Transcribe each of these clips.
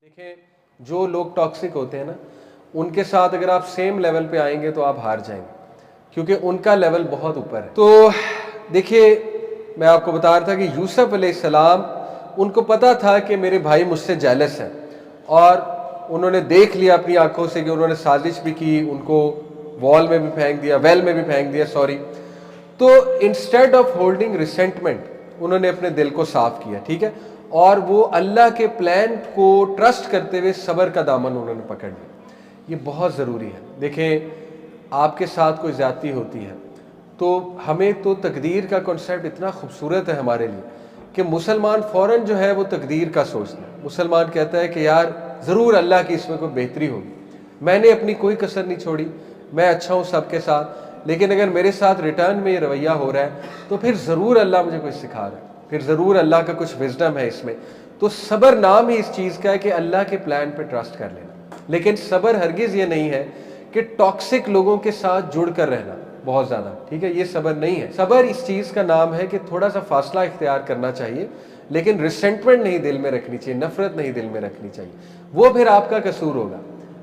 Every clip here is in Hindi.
देखें, जो लोग टॉक्सिक होते हैं ना, उनके साथ अगर आप सेम लेवल पे आएंगे तो आप हार जाएंगे, क्योंकि उनका लेवल बहुत ऊपर है। तो देखिए, मैं आपको बता रहा था कि यूसुफ अलैहिस्सलाम, उनको पता था कि मेरे भाई मुझसे जेलस हैं, और उन्होंने देख लिया अपनी आंखों से कि उन्होंने साजिश भी की, उनको वॉल में भी फेंक दिया, वेल में भी फेंक दिया, सॉरी। तो इंस्टेड ऑफ होल्डिंग रिसेंटमेंट, उन्होंने अपने दिल को साफ किया, ठीक है, और वो अल्लाह के प्लान को ट्रस्ट करते हुए सब्र का दामन उन्होंने पकड़ लिया। ये बहुत ज़रूरी है। देखें, आपके साथ कोई ज़्यादती होती है तो हमें तो तकदीर का कॉन्सेप्ट इतना खूबसूरत है हमारे लिए कि मुसलमान फ़ौरन जो है वो तकदीर का सोचता है। मुसलमान कहता है कि यार ज़रूर अल्लाह की इसमें कोई बेहतरी होगी, मैंने अपनी कोई कसर नहीं छोड़ी, मैं अच्छा हूँ सबके साथ, लेकिन अगर मेरे साथ रिटर्न में ये रवैया हो रहा है तो फिर ज़रूर अल्लाह मुझे कुछ सिखा रहा है, फिर ज़रूर अल्लाह का कुछ विजडम है इसमें। तो सब्र नाम ही इस चीज़ का है कि अल्लाह के प्लान पे ट्रस्ट कर लेना। लेकिन सब्र हरगिज़ ये नहीं है कि टॉक्सिक लोगों के साथ जुड़ कर रहना बहुत ज़्यादा, ठीक है, ये सब्र नहीं है। सब्र इस चीज़ का नाम है कि थोड़ा सा फासला इख्तियार करना चाहिए, लेकिन रिसेंटमेंट नहीं दिल में रखनी चाहिए, नफरत नहीं दिल में रखनी चाहिए। वो फिर आपका कसूर होगा।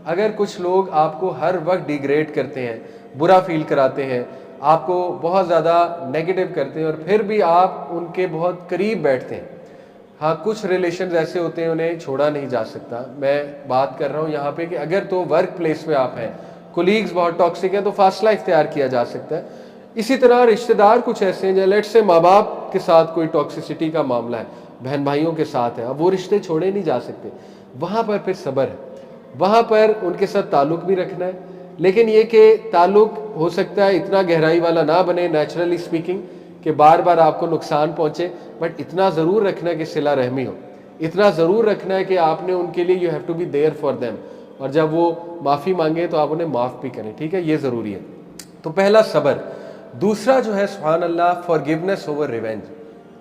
अगर कुछ लोग आपको हर वक्त डिग्रेड करते हैं, बुरा फील कराते हैं, आपको बहुत ज़्यादा नेगेटिव करते हैं, और फिर भी आप उनके बहुत करीब बैठते हैं, हाँ, कुछ रिलेशन ऐसे होते हैं उन्हें छोड़ा नहीं जा सकता। मैं बात कर रहा हूँ यहाँ पे कि अगर तो वर्क प्लेस में आप हैं, कोलीग्स बहुत टॉक्सिक हैं, तो फासला इख्तियार किया जा सकता है। इसी तरह रिश्तेदार कुछ ऐसे हैं, लेट से माँ बाप के साथ कोई टॉक्सिसिटी का मामला है, बहन भाइयों के साथ है, अब वो रिश्ते छोड़े नहीं जा सकते। वहाँ पर फिर सब्र है, वहाँ पर उनके साथ ताल्लुक़ भी रखना है, लेकिन ये कि ताल्लुक़ हो सकता है इतना गहराई वाला ना बने, नेचुरली स्पीकिंग, कि बार बार आपको नुकसान पहुँचे, बट इतना ज़रूर रखना है कि सिला रहमी हो, इतना ज़रूर रखना है कि आपने उनके लिए you have to be there for them, और जब वो माफ़ी मांगे तो आप उन्हें माफ़ भी करें, ठीक है, ये ज़रूरी है। तो पहला सब्र। दूसरा जो है सुभान अल्लाह, फॉरगिवनेस ओवर रिवेंज,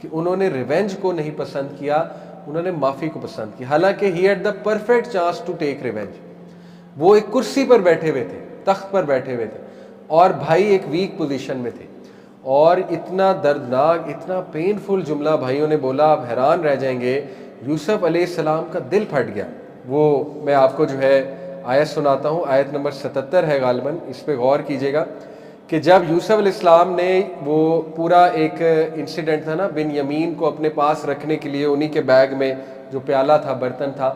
कि उन्होंने रिवेंज को नहीं पसंद किया, उन्होंने माफ़ी को पसंद किया। हालांकि he had the perfect chance to take revenge. वो एक कुर्सी पर बैठे हुए थे, तख्त पर बैठे हुए थे, और भाई एक वीक पोजीशन में थे, और इतना दर्दनाक, इतना पेनफुल जुमला भाइयों ने बोला, आप हैरान रह जाएंगे। यूसुफ अलैहिस्सलाम का दिल फट गया। वो मैं आपको जो है आयत सुनाता हूँ, आयत नंबर 77 है गालिबन, इस पर गौर कीजिएगा कि जब यूसुफ अलैहिस्सलाम ने वो पूरा एक इंसिडेंट था ना, बिन यमीन को अपने पास रखने के लिए उन्हीं के बैग में जो प्याला था, बर्तन था,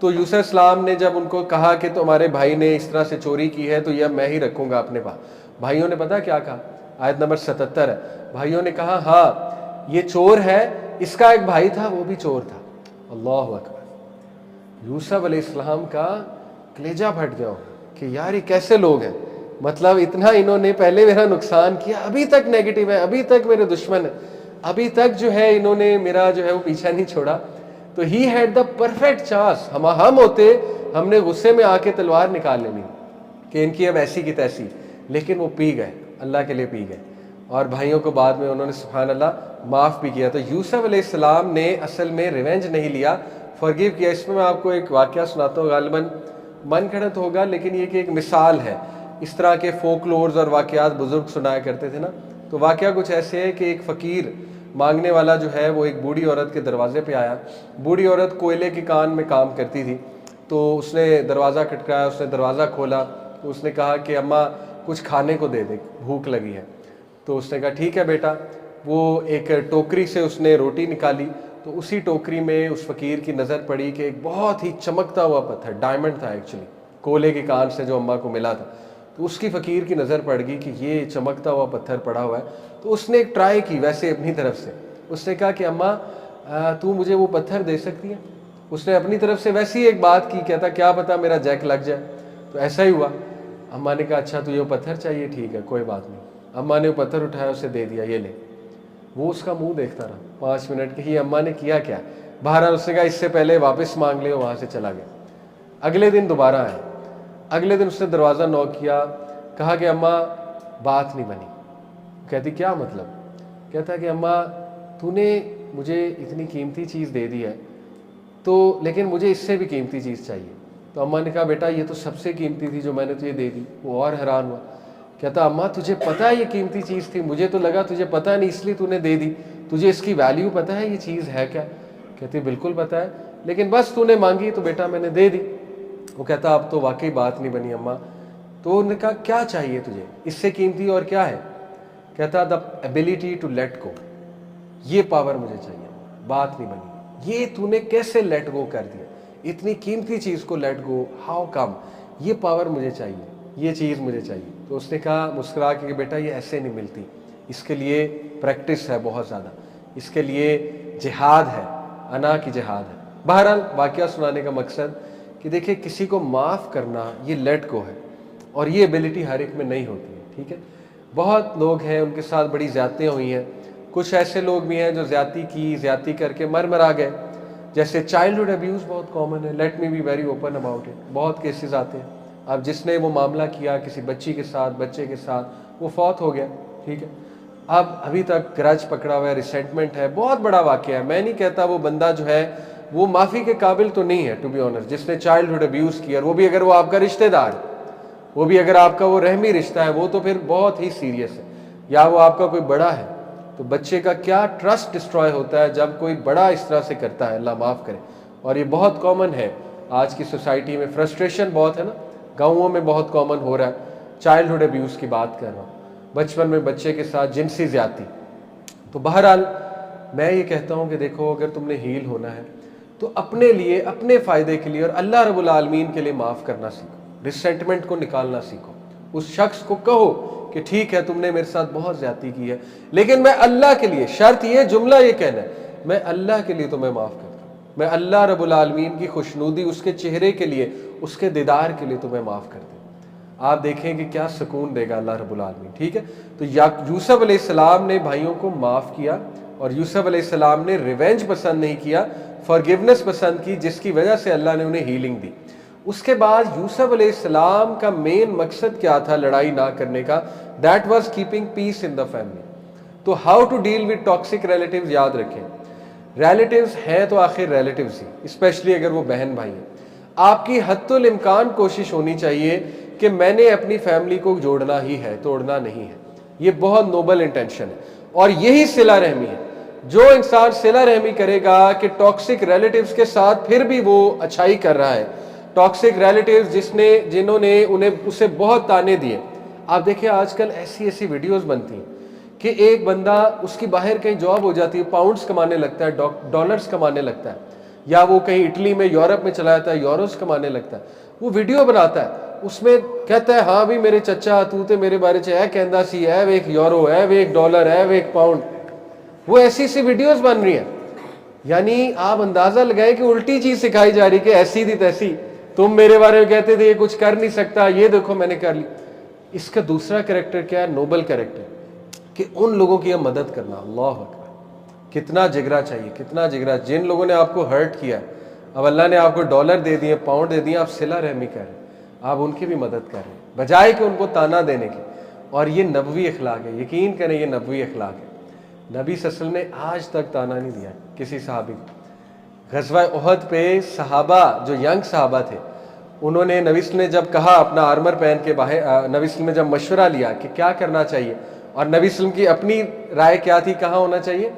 तो यूसुफ अलैहिस्सलाम ने जब उनको कहा कि तुम्हारे भाई ने इस तरह से चोरी की है तो यह मैं ही रखूँगा अपने पास, भाइयों ने पता क्या कहा? आयत नंबर 77 है, भाइयों ने कहा हाँ ये चोर है, इसका एक भाई था वो भी चोर था। अल्लाह अकबर। यूसुफ अलैहिस्सलाम का कलेजा फट गया कि यार ये कैसे लोग हैं, मतलब इतना इन्होंने पहले मेरा नुकसान किया, अभी तक नेगेटिव है, अभी तक मेरे दुश्मन है, अभी तक जो है इन्होंने मेरा जो है वो पीछा नहीं छोड़ा। तो ही हैड द परफेक्ट चांस। हम होते, हमने गुस्से में आके तलवार निकाल लेनी कि इनकी अब ऐसी की तैसी, लेकिन वो पी गए, अल्लाह के लिए पी गए, और भाइयों को बाद में उन्होंने सुभान अल्लाह माफ़ भी किया। तो यूसुफ अलैहिस्सलाम ने असल में रिवेंज नहीं लिया, फॉरगिव किया। इसमें मैं आपको एक वाक़या सुनाता हूँ, गालिबन मन गढ़ंत होगा, लेकिन ये कि एक मिसाल है। इस तरह के फोकलोर्स और वाक़यात बुज़ुर्ग सुनाया करते थे ना। तो वाक़या कुछ ऐसे है कि एक फ़कीर मांगने वाला जो है वो एक बूढ़ी औरत के दरवाजे पे आया। बूढ़ी औरत कोयले की कान में काम करती थी, तो उसने दरवाज़ा खटकाया, उसने दरवाज़ा खोला, तो उसने कहा कि अम्मा कुछ खाने को दे दे, भूख लगी है। तो उसने कहा ठीक है बेटा। वो एक टोकरी से उसने रोटी निकाली, तो उसी टोकरी में उस फ़कीर की नज़र पड़ी कि एक बहुत ही चमकता हुआ पत्थर, डायमंड था एक्चुअली, कोयले की कान से जो अम्मा को मिला था। तो उसकी फ़कीर की नज़र पड़ गई कि ये चमकता हुआ पत्थर पड़ा हुआ है। तो उसने एक ट्राई की वैसे अपनी तरफ से, उसने कहा कि अम्मा तू मुझे वो पत्थर दे सकती है। उसने अपनी तरफ से वैसी एक बात की, कहता क्या पता मेरा जैक लग जाए। तो ऐसा ही हुआ। अम्मा ने कहा अच्छा तुझे वो पत्थर चाहिए, ठीक है कोई बात नहीं। अम्मा ने वो पत्थर उठाया, उसे दे दिया, ये ले। वो उसका मुंह देखता रहा 5 मिनट कि ये अम्मा ने किया क्या। बहरहाल उसने कहा इससे पहले वापस मांग ले, वहाँ से चला गया। अगले दिन दोबारा आया, अगले दिन उसने दरवाज़ा नॉक किया, कहा कि अम्मा बात नहीं बनी। कहती क्या मतलब? कहता कि अम्मा तूने मुझे इतनी कीमती चीज़ दे दी है, तो लेकिन मुझे इससे भी कीमती चीज़ चाहिए। तो अम्मा ने कहा बेटा ये तो सबसे कीमती थी जो मैंने तुझे दे दी। वो और हैरान हुआ, कहता अम्मा तुझे पता है ये कीमती चीज़ थी, मुझे तो लगा तुझे पता नहीं इसलिए तूने दे दी, तुझे इसकी वैल्यू पता है ये चीज़ है क्या? कहती बिल्कुल पता है, लेकिन बस तूने मांगी तो बेटा मैंने दे दी। वो कहता अब तो वाकई बात नहीं बनी अम्मा। तो उन्होंने कहा क्या चाहिए तुझे, इससे कीमती और क्या है? कहता the ability to let go, ये पावर मुझे चाहिए, बात नहीं बनी। ये तूने कैसे लेट गो कर दिया, इतनी कीमती चीज़ को लेट गो, हाउ कम? ये पावर मुझे चाहिए, ये चीज़ मुझे चाहिए। तो उसने कहा मुस्कुरा के कि बेटा ये ऐसे नहीं मिलती, इसके लिए प्रैक्टिस है बहुत ज़्यादा, इसके लिए जिहाद है, अना की जिहाद है। बहरहाल वाक़या सुनाने का मकसद कि देखिए किसी को माफ़ करना ये लेट गो है, और ये एबिलिटी हर एक में नहीं होती है। ठीक है, बहुत लोग हैं उनके साथ बड़ी ज़्यादतियाँ हुई हैं, कुछ ऐसे लोग भी हैं जो ज़्यादती करके मर गए। जैसे चाइल्डहुड अब्यूज़ बहुत कॉमन है, let me be very open about it, बहुत केसेस आते हैं। अब जिसने वो मामला किया किसी बच्ची के साथ, बच्चे के साथ, वो फौत हो गया। ठीक है, अब अभी तक ग्रज पकड़ा हुआ है, रिसेंटमेंट है, बहुत बड़ा वाक़या है। मैं नहीं कहता वो बंदा जो है वो माफ़ी के काबिल तो नहीं है, टू बी ऑनेस्ट, जिसने चाइल्डहुड अब्यूज़ किया, और वो भी अगर वो आपका रिश्तेदार है, वो भी अगर आपका वो रहमी रिश्ता है, वो तो फिर बहुत ही सीरियस है। या वो आपका कोई बड़ा है, तो बच्चे का क्या ट्रस्ट डिस्ट्रॉय होता है जब कोई बड़ा इस तरह से करता है, अल्लाह माफ़ करे। और ये बहुत कॉमन है आज की सोसाइटी में, फ्रस्ट्रेशन बहुत है ना, गाँवों में बहुत कॉमन हो रहा है। चाइल्डहुड अब्यूज़ की बात कर रहा हूँ, बचपन में बच्चे के साथ जिनसी ज़्यादती। तो बहरहाल मैं ये कहता हूँ कि देखो अगर तुमने हील होना है तो अपने लिए, अपने फ़ायदे के लिए और अल्लाह रब्बुल आलमीन के लिए माफ़ करना सीखो, रिसेंटमेंट को निकालना सीखो। उस शख्स को कहो कि ठीक है तुमने मेरे साथ बहुत ज़्यादती की है, लेकिन मैं अल्लाह के लिए, शर्त ये, जुमला ये कहना है, मैं अल्लाह के लिए तुम्हें माफ़ करता हूँ, मैं अल्लाह रब्बुल आलमीन की खुशनुदी, उसके चेहरे के लिए, उसके दीदार के लिए तुम्हें माफ़ करता हूँ। आप देखें कि क्या सुकून देगा अल्लाह रब्बुल आलमीन। ठीक है, तो यूसुफ अलैहिस्सलाम ने भाइयों को माफ़ किया, और यूसुफ अलैहिस्सलाम ने रिवेंज पसंद नहीं किया, फॉरगिवनेस पसंद की, जिसकी वजह से अल्लाह ने उन्हें हीलिंग दी। उसके बाद यूसुफ अलैहिस्सलाम का मेन मकसद क्या था लड़ाई ना करने का? That was keeping peace in the family. तो how to deal with toxic relatives, याद रखें, रिलेटिव्स हैं तो आखिर रिलेटिव्स ही, स्पेशली अगर वो बहन भाई हैं। आपकी हद्दुल इम्कान कोशिश होनी चाहिए कि मैंने अपनी फैमिली को जोड़ना ही है, तोड़ना नहीं है। ये बहुत नोबल इंटेंशन है, और यही सिला रहमी है। जो इंसान सिला रहमी करेगा कि टॉक्सिक रिलेटिव्स के साथ फिर भी वो अच्छाई कर रहा है, टॉक्सिक रिलेटिव्स जिन्होंने उन्हें उसे बहुत ताने दिए। आप देखिए आजकल ऐसी ऐसी वीडियोस बनती हैं कि एक बंदा, उसकी बाहर कहीं जॉब हो जाती है, पाउंड्स कमाने लगता है, डॉलर्स कमाने लगता है, या वो कहीं इटली में, यूरोप में चला जाता है, यूरोस कमाने लगता है। वो वीडियो बनाता है, उसमें कहता है हाँ भी मेरे चचा तू तो मेरे बारे च है कहंदा सी, है वे एक यूरो, है वे एक डॉलर, है वे एक पाउंड। वो ऐसी सी वीडियोस बन रही हैं, यानी आप अंदाजा लगाए कि उल्टी चीज सिखाई जा रही कि ऐसी थी तैसी, तुम मेरे बारे में कहते थे ये कुछ कर नहीं सकता, ये देखो मैंने कर ली। इसका दूसरा कैरेक्टर क्या है? नोबल कैरेक्टर, कि उन लोगों की मदद करना। अल्लाह अकबर, कितना जिगरा चाहिए, कितना जिगरा। जिन लोगों ने आपको हर्ट किया, अब अल्लाह ने आपको डॉलर दे दिए, पाउंड दे दिए, आप सिला रहमी कर रहे हैं, आप उनकी भी मदद कर रहे हैं, बजाय कि उनको ताना देने की। और ये नबवी अखलाक है, यकीन करें ये नबवी अखलाक है। नबी सल्लल्लाहु अलैहि वसल्लम ने आज तक ताना नहीं दिया किसी सहाबी को। ग़ज़वा उहद पे सहाबा, जो यंग सहाबा थे, उन्होंने नबी सल्लल्लाहु अलैहि वसल्लम ने जब कहा अपना आर्मर पहन के बाहर, नबी सल्लल्लाहु अलैहि वसल्लम ने जब मशवरा लिया कि क्या करना चाहिए, और नबी सल्लल्लाहु अलैहि वसल्लम की अपनी राय क्या थी, कहाँ होना चाहिए?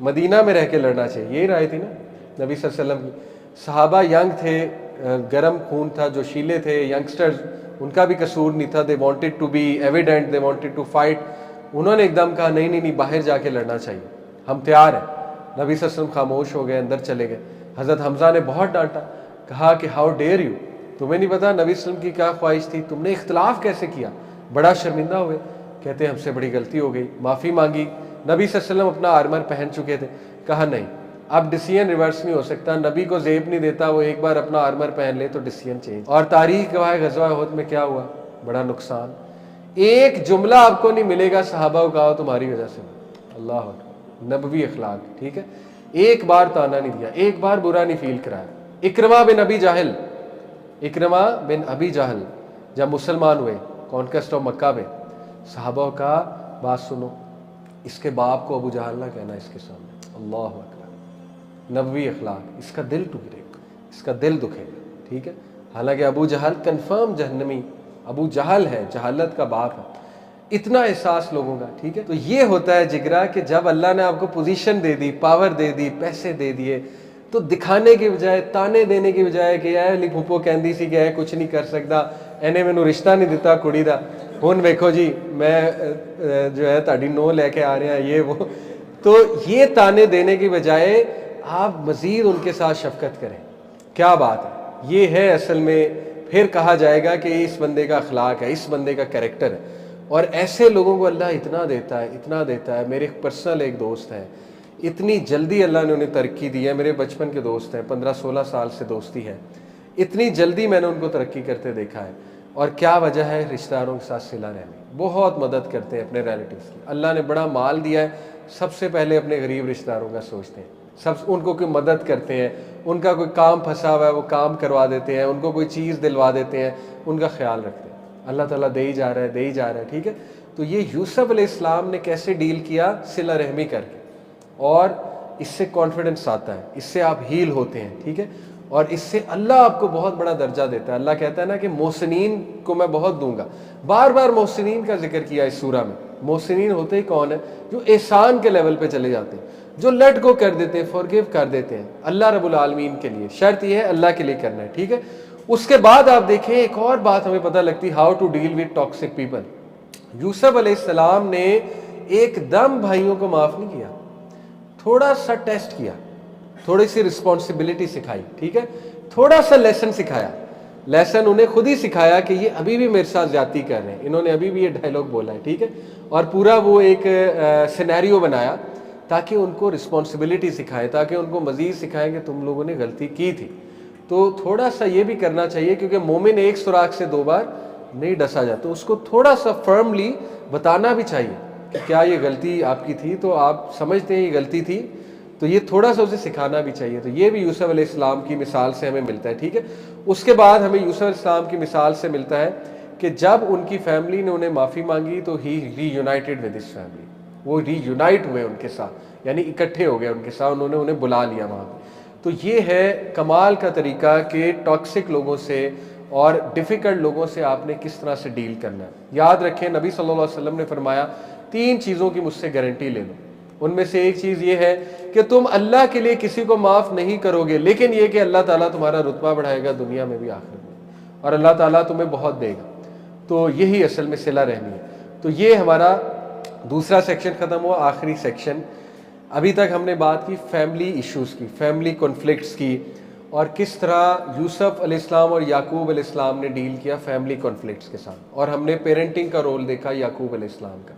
मदीना में रह के लड़ना चाहिए, यही राय थी ना नबी सल्लल्लाहु अलैहि वसल्लम की। सहाबा यंग थे, गर्म खून था, जो शीले थे, यंगस्टर्स, उनका भी कसूर नहीं था। They wanted to be evident, they wanted to fight. उन्होंने एकदम कहा नहीं नहीं नहीं, बाहर जाके लड़ना चाहिए, हम तैयार हैं। नबी सल्लल्लाहु अलैहि वसल्लम खामोश हो गए, अंदर चले गए। हज़रत हमज़ा ने बहुत डांटा, कहा कि हाउ डेयर यू, तुम्हें नहीं पता नबी सल्लल्लाहु अलैहि वसल्लम की क्या ख्वाहिश थी, तुमने इख्तलाफ कैसे किया? बड़ा शर्मिंदा हुए, कहते हमसे बड़ी गलती हो गई, माफ़ी मांगी। नबी सल्लल्लाहु अलैहि वसल्लम अपना आर्मर पहन चुके थे, कहा नहीं अब डिसीजन रिवर्स नहीं हो सकता, नबी को जेब नहीं देता, वो एक बार अपना आर्मर पहन ले तो डिसीजन चेंज। और तारीख गवाह है ग़ज़वा उहद में क्या हुआ, बड़ा नुकसान। एक जुमला आपको नहीं मिलेगा सहाबा को कहा तुम्हारी वजह से। अल्लाह अकबर, नबवी अखलाक। ठीक है, एक बार ताना नहीं दिया, एक बार बुरा नहीं फील कराया। इकरमा बिन अबी जाहल, इकरमा बिन अबी जाहल जब मुसलमान हुए कॉन्क्वेस्ट ऑफ मक्का में, सहाबा का बात सुनो, इसके बाप को अबू जहल ना कहना इसके सामने। अल्लाह अकबर, नबवी अखलाक। इसका दिल टूटेगा, इसका दिल दुखेगा। ठीक है, हालांकि अबू जहल कंफर्म जहन्नमी, अबू जहल है, जहालत का बाप है। इतना एहसास लोगों का। ठीक है, तो ये होता है जिगरा कि जब अल्लाह ने आपको पोजीशन दे दी, पावर दे दी, पैसे दे दिए, तो दिखाने के बजाय, ताने देने के बजाय कि यार ली फूफो कहती सी कि कुछ नहीं कर सकता, इन्हें मैनू रिश्ता नहीं दिता कुड़ी दा, हुण वेखो जी मैं जो है तुहाडी नोह लैके आ रहा, ये वो। तो ये ताने देने की बजाय आप मज़ीद उनके साथ शफकत करें। क्या बात है, ये है असल में, फिर कहा जाएगा कि इस बंदे का अखलाक है, इस बंदे का कैरेक्टर है। और ऐसे लोगों को अल्लाह इतना देता है, इतना देता है। मेरे पर्सनल एक दोस्त हैं, इतनी जल्दी अल्लाह ने उन्हें तरक्की दी है। मेरे बचपन के दोस्त हैं, 15-16 साल से दोस्ती है। इतनी जल्दी मैंने उनको तरक्की करते देखा है। और क्या वजह है? रिश्तेदारों के साथ सिला रहने, बहुत मदद करते हैं अपने रिलेटिव्स की। अल्लाह ने बड़ा माल दिया है, सबसे पहले अपने गरीब रिश्तेदारों का सोचते हैं, सब उनको कोई मदद करते हैं, उनका कोई काम फंसा हुआ है वो काम करवा देते हैं, उनको कोई चीज़ दिलवा देते हैं, उनका ख्याल रखते हैं। अल्लाह ताला दे ही जा रहा है, दे ही जा रहा है, ठीक है। तो ये यूसुफ अलैहिस्सलाम ने कैसे डील किया? सिला रहमी करके। और इससे कॉन्फिडेंस आता है, इससे आप हील होते हैं, ठीक है। और इससे अल्लाह आपको बहुत बड़ा दर्जा देता है। अल्लाह कहता है ना कि मोहसिनीन को मैं बहुत दूंगा। बार बार मोहसिनीन का जिक्र किया इस सूरा में। मोहसिनीन होते ही कौन है? जो एहसान के लेवल पे चले जाते हैं, जो लेट गो कर देते हैं, फॉरगिव कर देते हैं अल्लाह रब्बुल आलमीन के लिए। शर्त यह है अल्लाह के लिए करना है, ठीक है। उसके बाद आप देखें एक और बात हमें पता लगती है, how to deal with toxic people. Yusuf अलैहिस्सलाम ने एकदम भाइयों को माफ नहीं किया, थोड़ा सा टेस्ट किया, थोड़ी सी रिस्पॉन्सिबिलिटी सिखाई, ठीक है। थोड़ा सा लेसन सिखाया, लेसन उन्हें खुद ही सिखाया कि ये अभी भी मेरे साथ ज्यादती कर रहे हैं, इन्होंने अभी भी ये डायलॉग बोला है, ठीक है। और पूरा वो एक सिनेरियो बनाया ताकि उनको रिस्पॉन्सिबिलिटी सिखाएं, ताकि उनको मजीद सिखाएं कि तुम लोगों ने गलती की थी। तो थोड़ा सा ये भी करना चाहिए, क्योंकि मोमिन एक सुराख से 2 बार नहीं डसा जाता, तो उसको थोड़ा सा फर्मली बताना भी चाहिए कि क्या ये गलती आपकी थी, तो आप समझते हैं ये गलती थी, तो ये थोड़ा सा उसे सिखाना भी चाहिए। तो ये भी यूसुफ अलैहिस्सलाम की मिसाल से हमें मिलता है, ठीक है। उसके बाद हमें यूसुफ अलैहिस्सलाम की मिसाल से मिलता है कि जब उनकी फैमिली ने उन्हें माफ़ी मांगी तो ही रीयूनाइटेड विद हिज फैमिली, वो रीयूनाइट हुए उनके साथ, यानी इकट्ठे हो गए उनके साथ, उन्होंने उन्हें बुला लिया वहाँ पर। तो ये है कमाल का तरीका कि टॉक्सिक लोगों से और डिफ़िकल्ट लोगों से आपने किस तरह से डील करना है। याद रखें नबी सल्लल्लाहु अलैहि वसल्लम ने फरमाया 3 चीज़ों की मुझसे गारंटी ले लो। उनमें से एक चीज़ ये है कि तुम अल्लाह के लिए किसी को माफ़ नहीं करोगे, लेकिन ये कि अल्लाह ताला तुम्हारा रुतबा बढ़ाएगा दुनिया में भी आखिरत में, और अल्लाह ताला तुम्हें बहुत देगा। तो यही असल में सिला रहमी है। तो ये हमारा दूसरा सेक्शन ख़त्म हुआ। आखिरी सेक्शन, अभी तक हमने बात की फैमिली इश्यूज़ की, फैमिली कॉन्फ्लिक्ट्स की, और किस तरह यूसुफ अलैहिस्सलाम और याकूब अलैहिस्सलाम ने डील किया फैमिली कॉन्फ्लिक्ट्स के साथ, और हमने पेरेंटिंग का रोल देखा याकूब अलैहिस्सलाम का।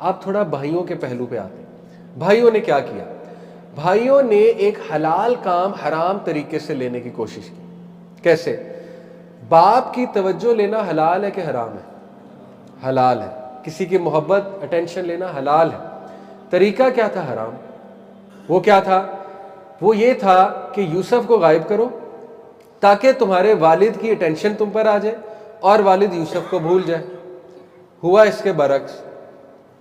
आप थोड़ा भाइयों के पहलू पे आते हैं। भाइयों ने क्या किया? भाइयों ने एक हलाल काम हराम तरीके से लेने की कोशिश की। कैसे? बाप की तवज्जो लेना हलाल है कि हराम है? हलाल है। किसी की मोहब्बत, अटेंशन लेना हलाल है। तरीका क्या था? हराम। वो क्या था? वो ये था कि यूसुफ को गायब करो ताकि तुम्हारे वालिद की अटेंशन तुम पर आ जाए और वालिद यूसुफ को भूल जाए। हुआ इसके बरक्स,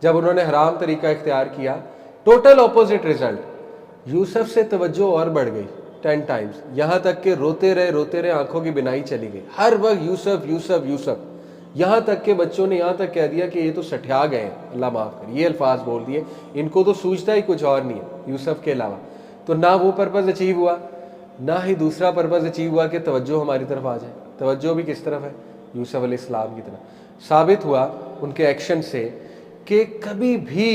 जब उन्होंने हराम तरीका इख्तियार किया, टोटल ऑपोजिट रिजल्ट। यूसुफ से तवज्जो और बढ़ गई 10 टाइम्स, यहाँ तक कि रोते रहे, आंखों की बिनाई चली गई, हर वक्त यूसुफ यूसुफ यूसुफ। यहाँ तक के बच्चों ने यहाँ तक कह दिया कि ये तो सठिया गए हैं, अल्लाह माफ़ करे, ये अल्फाज बोल दिए, इनको तो सूझता ही कुछ और नहीं है यूसुफ के अलावा। तो ना वो पर्पज़ अचीव हुआ, ना ही दूसरा पर्पज़ अचीव हुआ कि तवज्जो हमारी तरफ आ जाए। तवज्जो भी किस तरफ है? यूसुफ अलैहिस्सलाम की तरफ। साबित हुआ उनके एक्शन से कि कभी भी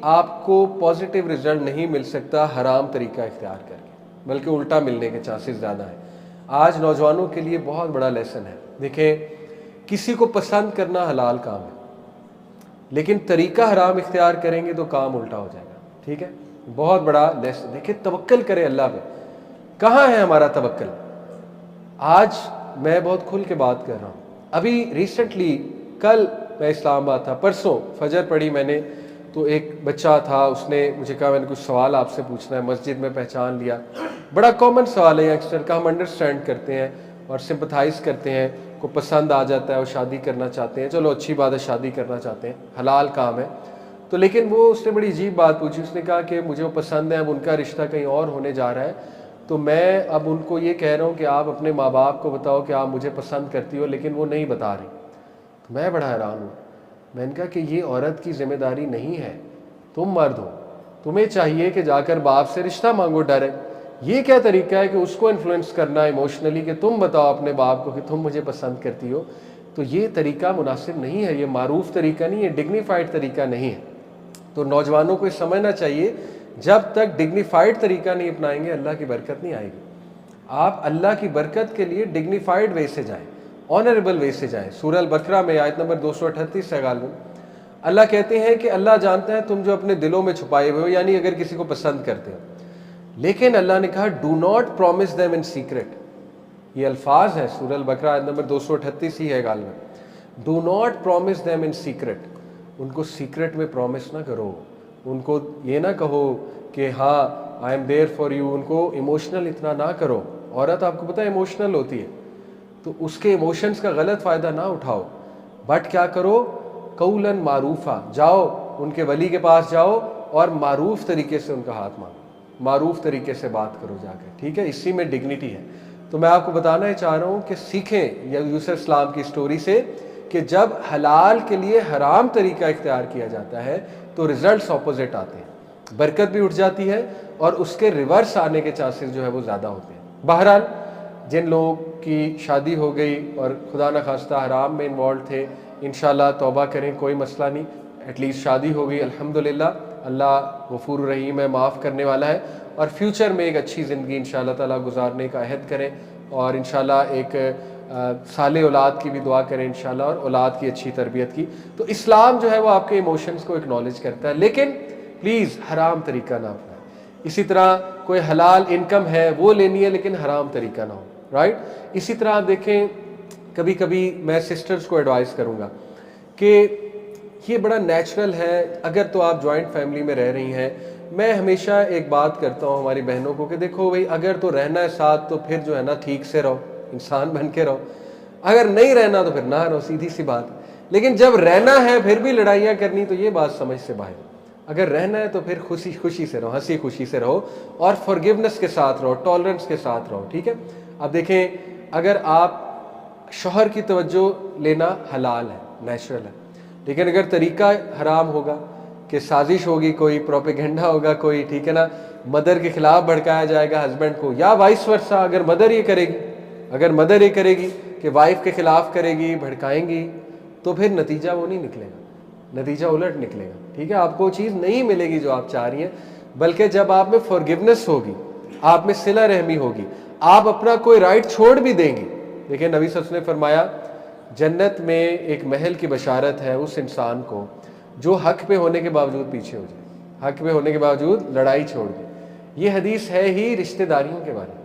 आपको पॉजिटिव रिजल्ट नहीं मिल सकता हराम तरीका इख्तियार करके, बल्कि उल्टा मिलने के चांसेस ज़्यादा हैं। आज नौजवानों के लिए बहुत बड़ा लेसन है। देखें, किसी को पसंद करना हलाल काम है, लेकिन तरीका हराम इख्तियार करेंगे तो काम उल्टा हो जाएगा, ठीक है। बहुत बड़ा लेसन। देखिए, तवक्कल करें अल्लाह पे। कहाँ है हमारा तवक्कल? आज मैं बहुत खुल के बात कर रहा हूँ। अभी रिसेंटली, कल मैं इस्लामाबाद था, परसों फजर पढ़ी मैंने, तो एक बच्चा था, उसने मुझे कहा मैंने कुछ सवाल आपसे पूछना है। मस्जिद में पहचान लिया, बड़ा कॉमन सवाल है यंगस्टर का, हम अंडरस्टैंड करते हैं और सिंपथाइज करते हैं, को पसंद आ जाता है और शादी करना चाहते हैं। चलो अच्छी बात है, शादी करना चाहते हैं, हलाल काम है। तो लेकिन वो, उसने बड़ी अजीब बात पूछी। उसने कहा कि मुझे वो पसंद है, अब उनका रिश्ता कहीं और होने जा रहा है, तो मैं अब उनको ये कह रहा हूँ कि आप अपने माँ बाप को बताओ कि आप मुझे पसंद करती हो, लेकिन वो नहीं बता रही। तो मैं बड़ा हैरान हूँ। मैंने कहा कि ये औरत की जिम्मेदारी नहीं है, तुम मर्द हो, तुम्हें चाहिए कि जाकर बाप से रिश्ता मांगो। डर है ये क्या तरीका है कि उसको इन्फ्लुएंस करना इमोशनली कि तुम बताओ अपने बाप को कि तुम मुझे पसंद करती हो, तो ये तरीका मुनासिब नहीं है, ये मारूफ तरीका नहीं है, डिग्निफाइड तरीका नहीं है। तो नौजवानों को समझना चाहिए, जब तक डिग्निफाइड तरीका नहीं अपनाएंगे अल्लाह की बरकत नहीं आएगी। आप अल्लाह की बरकत के लिए डिग्निफाइड वे से जाएं, ऑनरेबल वे से जाएं। सूरह अल-बकरा में आयत नंबर 238 से गालिब अल्लाह कहते हैं कि अल्लाह जानता है तुम जो अपने दिलों में छुपाए हुए हो, यानी अगर किसी को पसंद करते हो, लेकिन अल्लाह ने कहा do not promise them in secret. ये अल्फाज है सूरह अल-बकरा आयत नंबर 238 ही है गालिब। Do not promise them in secret, उनको सीक्रेट में प्रॉमिस ना करो, उनको ये ना कहो कि हाँ I am there for you, उनको इमोशनल इतना ना करो। औरत आपको पता है इमोशनल होती है, तो उसके इमोशंस का गलत फ़ायदा ना उठाओ, बट क्या करो, कौलन मारूफा, जाओ उनके वली के पास जाओ और मारूफ तरीके से उनका हाथ मांगो, मारूफ तरीके से बात करो जाकर, ठीक है, इसी में डिग्निटी है। तो मैं आपको बताना ही चाह रहा हूँ कि सीखें यूसुफ इस्लाम की स्टोरी से कि जब हलाल के लिए हराम तरीका इख्तियार किया जाता है तो रिजल्ट्स ऑपोजिट आते हैं, बरकत भी उठ जाती है और उसके रिवर्स आने के चांसेस जो है वो ज़्यादा होते हैं। बहरहाल जिन लोगों की शादी हो गई और खुदा न खास्ता हराम में इन्वॉल्व थे, इंशाल्लाह तौबा करें, कोई मसला नहीं, एटलीस्ट शादी हो गई अल्हम्दुलिल्लाह, अल्लाह गफूर रहीम है, माफ़ करने वाला है, और फ्यूचर में एक अच्छी ज़िंदगी इंशाल्लाह ताला गुजारने का अहद करें, और इंशाल्लाह एक साले औलाद की भी दुआ करें इंशाल्लाह, और औलाद की अच्छी तरबियत की। तो इस्लाम जो है वो आपके इमोशंस को एक्नॉलेज करता है, लेकिन प्लीज़ हराम तरीका ना अपनाएं। इसी तरह कोई हलाल इनकम है वो लेनी है, लेकिन हराम तरीका ना हो, राइट। इसी तरह आप देखें, कभी कभी मैं सिस्टर्स को एडवाइस करूँगा कि ये बड़ा नेचुरल है, अगर तो आप जॉइंट फैमिली में रह रही हैं, मैं हमेशा एक बात करता हूँ हमारी बहनों को कि देखो भाई, अगर तो रहना है साथ तो फिर जो है ना ठीक से रहो, इंसान बन के रहो, अगर नहीं रहना तो फिर ना रहो, सीधी सी बात। लेकिन जब रहना है फिर भी लड़ाइयाँ करनी, तो ये बात समझ से बाहर। अगर रहना है तो फिर खुशी खुशी से रहो, हंसी खुशी से रहो, और फॉरगिवनेस के साथ रहो, टॉलरेंस के साथ रहो, ठीक है। अब देखें, अगर आप शौहर की तवज्जो लेना हलाल है, नेचुरल है, लेकिन अगर तरीका हराम होगा कि साजिश होगी, कोई प्रोपेगेंडा होगा कोई, ठीक है ना, मदर के खिलाफ भड़काया जाएगा हस्बैंड को, या वाइस वर्सा, अगर मदर ये करेगी, अगर मदर ये करेगी कि वाइफ के खिलाफ करेगी, भड़काएंगी, तो फिर नतीजा वो नहीं निकलेगा, नतीजा उलट निकलेगा, ठीक है। आपको चीज़ नहीं मिलेगी जो आप चाह रही हैं, बल्कि जब आप में फॉरगिवनेस होगी, आप में सिला रहमी होगी, आप अपना कोई राइट छोड़ भी देंगी। देखिए नबी सल्लल्लाहु अलैहि वसल्लम ने फरमाया, जन्नत में एक महल की बशारत है उस इंसान को जो हक पे होने के बावजूद पीछे हो जाए, हक पे होने के बावजूद लड़ाई छोड़ दे। ये हदीस है ही रिश्तेदारियों के बारे में,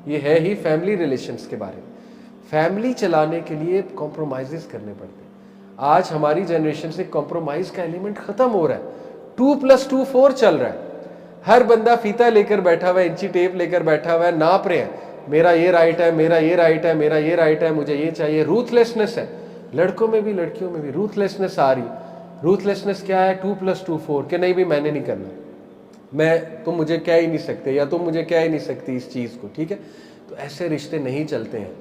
ये है ही फैमिली रिलेशंस के बारे में। फैमिली चलाने के लिए कॉम्प्रोमाइज़ करने पड़ते हैं। आज हमारी जनरेशन से कॉम्प्रोमाइज़ का एलिमेंट ख़त्म हो रहा है, 2+2 4 चल रहा है। हर बंदा फीता लेकर बैठा हुआ है, इंची टेप लेकर बैठा हुआ है, नाप रहे हैं, मेरा ये राइट है, मेरा ये राइट है, मेरा ये राइट है, मुझे ये चाहिए। रूथलेसनेस है, लड़कों में भी लड़कियों में भी रूथलेसनेस आ रही। रूथलेसनेस क्या है? 2+2 4, कि नहीं भी मैंने नहीं करना, मैं, तुम मुझे कह ही नहीं सकते, या तुम मुझे कह ही नहीं सकती इस चीज़ को, ठीक है। तो ऐसे रिश्ते नहीं चलते हैं।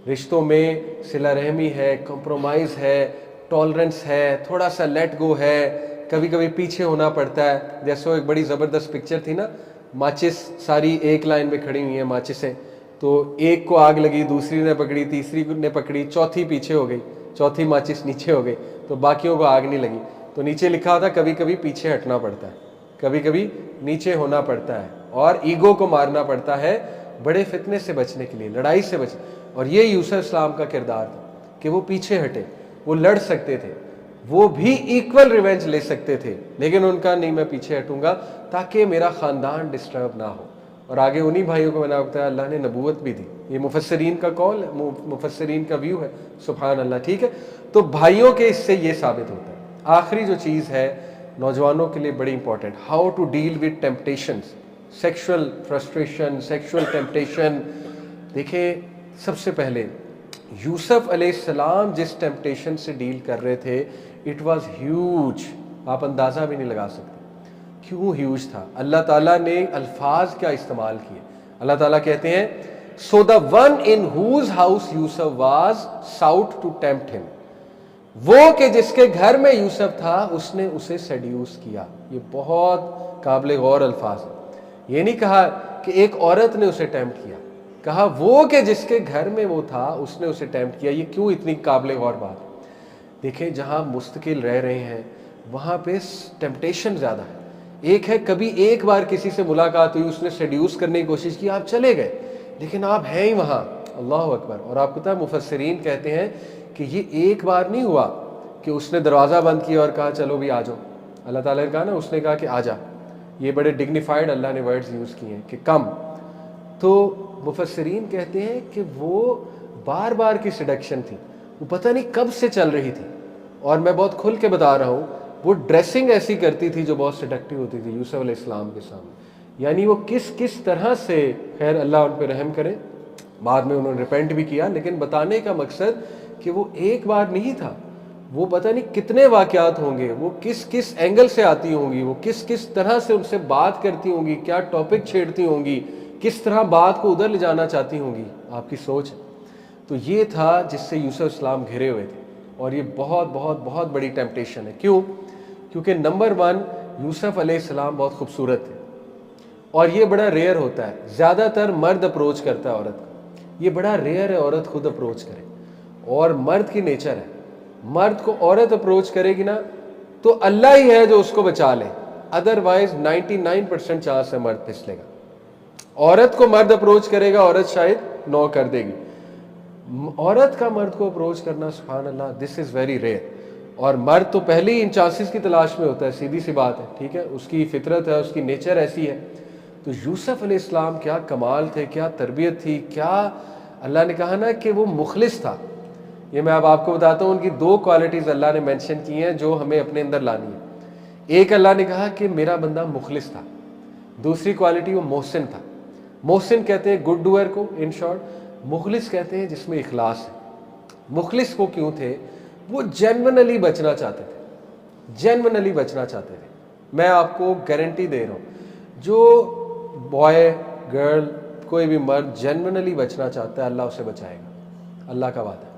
रिश्तों में सिला रहमी है, कॉम्प्रोमाइज़ है, टॉलरेंस है, थोड़ा सा लेट गो है, कभी कभी पीछे होना पड़ता है। जैसे वो एक बड़ी ज़बरदस्त पिक्चर थी ना, माचिस सारी एक लाइन में खड़ी हुई है माचिसें, तो एक को आग लगी, दूसरी ने पकड़ी, तीसरी ने पकड़ी, चौथी पीछे हो गई, चौथी माचिस नीचे हो गई, तो बाकियों को आग नहीं लगी। तो नीचे लिखा होता कभी कभी पीछे हटना पड़ता है, कभी कभी नीचे होना पड़ता है, और ईगो को मारना पड़ता है बड़े फितने से बचने के लिए, लड़ाई से बच। और ये यूसुफ इस्लाम का किरदार था कि वो पीछे हटे, वो लड़ सकते थे, वो भी इक्वल रिवेंज ले सकते थे, लेकिन उनका नहीं, मैं पीछे हटूंगा ताकि मेरा ख़ानदान डिस्टर्ब ना हो। और आगे उन्हीं भाइयों को मैंने बताया अल्लाह ने नबूवत भी दी। ये मुफस्सिरीन का कौल है, मुफस्सिरीन का व्यू है, सुभान अल्लाह, ठीक है। तो भाइयों के इससे ये साबित होता है। आखिरी जो चीज़ है नौजवानों के लिए बड़ी important, how to deal with temptations, sexual frustration, sexual temptation. देखिए, सबसे पहले यूसुफ अलैहिस्सलाम जिस टेम्पटेशन से डील कर रहे थे, इट वाज ह्यूज, आप अंदाज़ा भी नहीं लगा सकते क्यों ह्यूज था। अल्लाह ताला ने अल्फाज क्या इस्तेमाल किए। अल्लाह ताला कहते हैं, so the one in whose house Yusuf was sought to tempt him, वो कि जिसके घर में यूसुफ था उसने उसे सेड्यूस किया। ये बहुत काबिल गौर अल्फाज है। ये नहीं कहा कि एक औरत ने उसे टेम्प्ट किया, कहा वो कि जिसके घर में वो था उसने उसे टेम्प्ट किया। ये क्यों इतनी काबिल गौर बात? देखें, जहाँ मुस्तकिल रह रहे हैं वहाँ पे टेम्पटेशन ज़्यादा है। एक है कभी एक बार किसी से मुलाकात हुई, उसने सेड्यूस करने की कोशिश की, आप चले गए, लेकिन आप हैं ही वहाँ। अल्लाह अकबर। और आपको पता है मुफस्सिरीन कहते हैं कि ये एक बार नहीं हुआ कि उसने दरवाज़ा बंद किया और कहा चलो भी आ जाओ। अल्लाह ताला ने कहा ना, उसने कहा कि आ जा। ये बड़े डिग्निफाइड अल्लाह ने वर्ड्स यूज़ किए हैं कि कम। तो मुफस्सिरीन कहते हैं कि वो बार बार की सिडक्शन थी, वो पता नहीं कब से चल रही थी। और मैं बहुत खुल के बता रहा हूँ, वो ड्रेसिंग ऐसी करती थी जो बहुत सिडक्टिव होती थी यूसुफ अलैहिस्सलाम के सामने। यानी वो किस किस तरह से, खैर अल्लाह उन पर रहम करे, बाद में उन्होंने रिपेंट भी किया, लेकिन बताने का मकसद कि वो एक बार नहीं था, वो पता नहीं कितने वाक़यात होंगे, वो किस किस एंगल से आती होंगी, वो किस किस तरह से उनसे बात करती होंगी, क्या टॉपिक छेड़ती होंगी, किस तरह बात को उधर ले जाना चाहती होंगी। आपकी सोच। तो ये था जिससे यूसुफ इस्लाम घिरे हुए थे, और ये बहुत बहुत बहुत बड़ी टेम्पटेशन है। क्यों? क्योंकि नंबर वन, यूसुफ अलैहिस्सलाम बहुत खूबसूरत थे, और ये बड़ा रेयर होता है, ज़्यादातर मर्द अप्रोच करता है औरत को, ये बड़ा रेयर है औरत खुद अप्रोच करे। और मर्द की नेचर है, मर्द को औरत अप्रोच करेगी ना तो अल्लाह ही है जो उसको बचा ले, अदरवाइज 99% चांस है मर्द फिसलेगा। औरत को मर्द अप्रोच करेगा, औरत शायद नो कर देगी। औरत का मर्द को अप्रोच करना, सुभान अल्लाह, दिस इज़ वेरी रेयर। और मर्द तो पहले ही इन चांसेस की तलाश में होता है, सीधी सी बात है, ठीक है, उसकी फितरत है, उसकी नेचर ऐसी है। तो यूसुफ अलैहिस्सलाम क्या कमाल थे, क्या तरबियत थी, क्या अल्लाह ने कहा ना कि वो मुखलिस था। ये मैं अब आपको बताता हूँ, उनकी दो क्वालिटीज़ अल्लाह ने मेंशन की हैं जो हमें अपने अंदर लानी है। एक, अल्लाह ने कहा कि मेरा बंदा मुखलिस था। दूसरी क्वालिटी, वो मोहसिन था। मोहसिन कहते हैं गुड डूअर को, इन शॉर्ट। मुखलिस कहते हैं जिसमें इखलास है। मुखलिस को क्यों थे? वो जेन्युइनली बचना चाहते थे, जेन्युइनली बचना चाहते थे। मैं आपको गारंटी दे रहा हूँ, जो बॉय गर्ल कोई भी मर्द जेन्युइनली बचना चाहता है, अल्लाह उसे बचाएगा, अल्लाह का वादा है।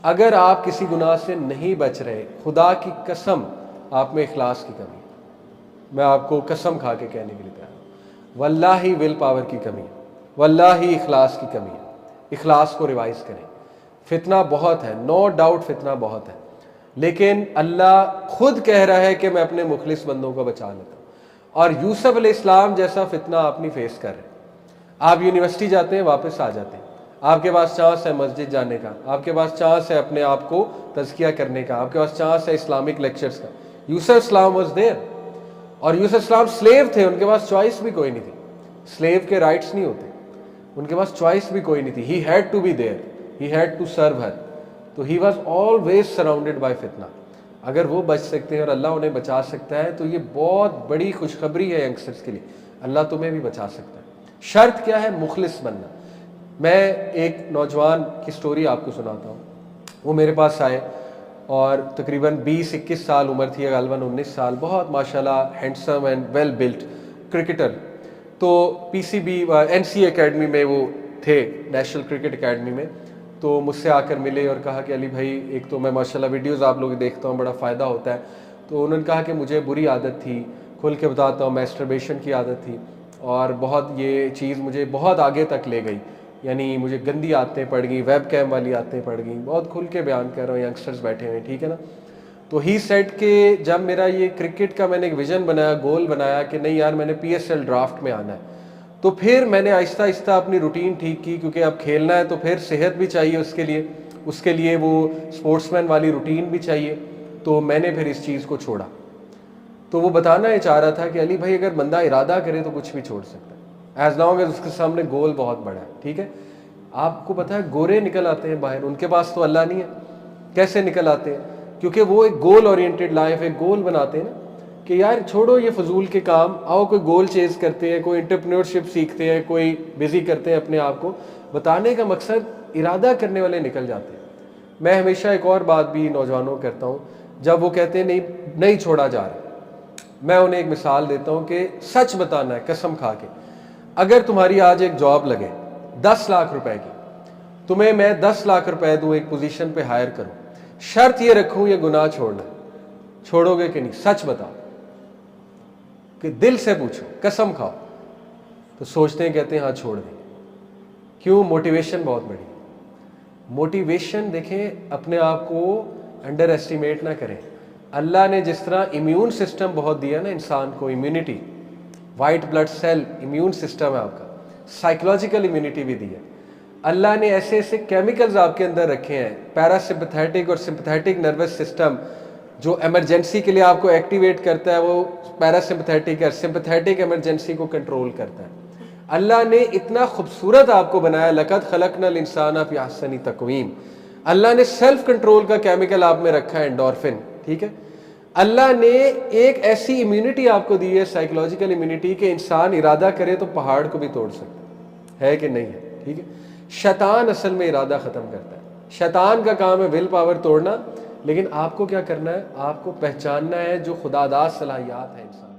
अगर आप किसी गुनाह से नहीं बच रहे, खुदा की कसम आप में इखलास की कमी है। मैं आपको कसम खा के कहने के लिए तैयार हूँ, वल्लाही विल पावर की कमी है, वल्लाही इखलास की कमी है। इखलास को रिवाइज करें। फितना बहुत है, नो डाउट फितना बहुत है, लेकिन अल्लाह खुद कह रहा है कि मैं अपने मुखलिस बंदों को बचा लेता हूँ। और यूसुफ अलैहिस्सलाम जैसा फितना आप नहीं फेस कर रहे। आप यूनिवर्सिटी जाते हैं, वापस आ जाते हैं, आपके पास चांस है मस्जिद जाने का, आपके पास चांस है अपने आप को तज़किया करने का, आपके पास चांस है इस्लामिक लेक्चर्स का। यूसुफ इस्लाम वाज देयर, और यूसुफ इस्लाम स्लेव थे, उनके पास चॉइस भी कोई नहीं थी। स्लेव के राइट्स नहीं होते, उनके पास चॉइस भी कोई नहीं थी। He had to be there, he had to serve her. तो he was always surrounded by फितना। अगर वो बच सकते हैं और अल्लाह उन्हें बचा सकता है तो ये बहुत बड़ी खुशखबरी है यंगस्टर्स के लिए, अल्लाह तुम्हें भी बचा सकता है। शर्त क्या है? मुखलिस बनना। मैं एक नौजवान की स्टोरी आपको सुनाता हूँ। वो मेरे पास आए और तकरीबन 20-21 साल उम्र थी, गालिबन 19 साल, बहुत माशाल्लाह handsome and well built cricketer. तो पीसीबी एनसी एकेडमी में वो थे, नेशनल क्रिकेट एकेडमी में। तो मुझसे आकर मिले और कहा कि अली भाई, एक तो मैं माशाल्लाह वीडियोस आप लोग देखता हूँ, बड़ा फ़ायदा होता है। तो उन्होंने कहा कि मुझे बुरी आदत थी, खुल के बताता हूँ, मैस्टरबेशन की आदत थी, और बहुत ये चीज़ मुझे बहुत आगे तक ले गई। यानी मुझे गंदी आदतें पड़ गई, वेब कैम वाली आदतें पड़ गई। बहुत खुल के बयान कर रहा हूँ, यंगस्टर्स बैठे हुए, ठीक है ना। तो ही सेट के जब मेरा ये क्रिकेट का मैंने एक विज़न बनाया, गोल बनाया कि नहीं यार मैंने PSL ड्राफ्ट में आना है, तो फिर मैंने आहिस्ता आहिस्ता अपनी रूटीन ठीक की, क्योंकि अब खेलना है तो फिर सेहत भी चाहिए उसके लिए वो स्पोर्ट्समैन वाली रूटीन भी चाहिए। तो मैंने फिर इस चीज़ को छोड़ा। तो वो बताना ये चाह रहा था कि अली भाई, अगर बंदा इरादा करे तो कुछ भी छोड़ सकता है, एज लॉन्ग एज उसके सामने गोल बहुत बड़ा है, ठीक है। आपको पता है गोरे निकल आते हैं बाहर, उनके पास तो अल्लाह नहीं है। कैसे निकल आते हैं? क्योंकि वो एक गोल ओरिएंटेड लाइफ, एक गोल बनाते हैं ना कि यार छोड़ो ये फजूल के काम, आओ कोई गोल चेज करते हैं, कोई एंटरप्रेन्योरशिप सीखते हैं, कोई बिजी करते हैं अपने आप को। बताने का मकसद, इरादा करने वाले निकल जाते हैं। मैं हमेशा एक और बात भी नौजवानों को करता हूँ, जब वो कहते हैं नहीं छोड़ा जा रहा, मैं उन्हें एक मिसाल देता हूँ कि सच बताना है कसम खा के। अगर तुम्हारी आज एक जॉब लगे 10 लाख रुपए की, तुम्हें मैं 10 लाख रुपए दूँ, एक पोजीशन पे हायर करूँ, शर्त ये रखूँ ये गुनाह छोड़ना, छोड़ोगे कि नहीं? सच बताओ, कि दिल से पूछो, कसम खाओ। तो सोचते हैं, कहते हैं हाँ छोड़ दें। क्यों? मोटिवेशन बहुत बड़ी। मोटिवेशन देखें, अपने आप को अंडर एस्टिमेट ना करें। अल्लाह ने जिस तरह इम्यून सिस्टम बहुत दिया ना इंसान को, immunity, white blood cell immune system है आपका, साइकोलॉजिकल इम्यूनिटी भी दी है। अल्लाह ने ऐसे ऐसे केमिकल्स आपके अंदर रखे हैं, पैरासिम्पथेटिक और सिंपथेटिक नर्वस सिस्टम, जो इमरजेंसी के लिए आपको एक्टिवेट करता है वो पैरासिम्पथेटिक है, सिंपथेटिक इमरजेंसी को कंट्रोल करता है। अल्लाह ने इतना खूबसूरत आपको बनाया, लक़द खलक़नल इंसाना फ़ी अहसनी तक़वीम। अल्लाह ने सेल्फ कंट्रोल का केमिकल आप में रखा है, एंडोर्फिन, ठीक है। अल्लाह ने एक ऐसी इम्यूनिटी आपको दी है, साइकोलॉजिकल इम्यूनिटी, कि इंसान इरादा करे तो पहाड़ को भी तोड़ सकता है कि नहीं है, ठीक है। शैतान असल में इरादा ख़त्म करता है, शैतान का काम है विल पावर तोड़ना, लेकिन आपको क्या करना है? आपको पहचानना है जो खुदादाद सलाहियात है इंसान।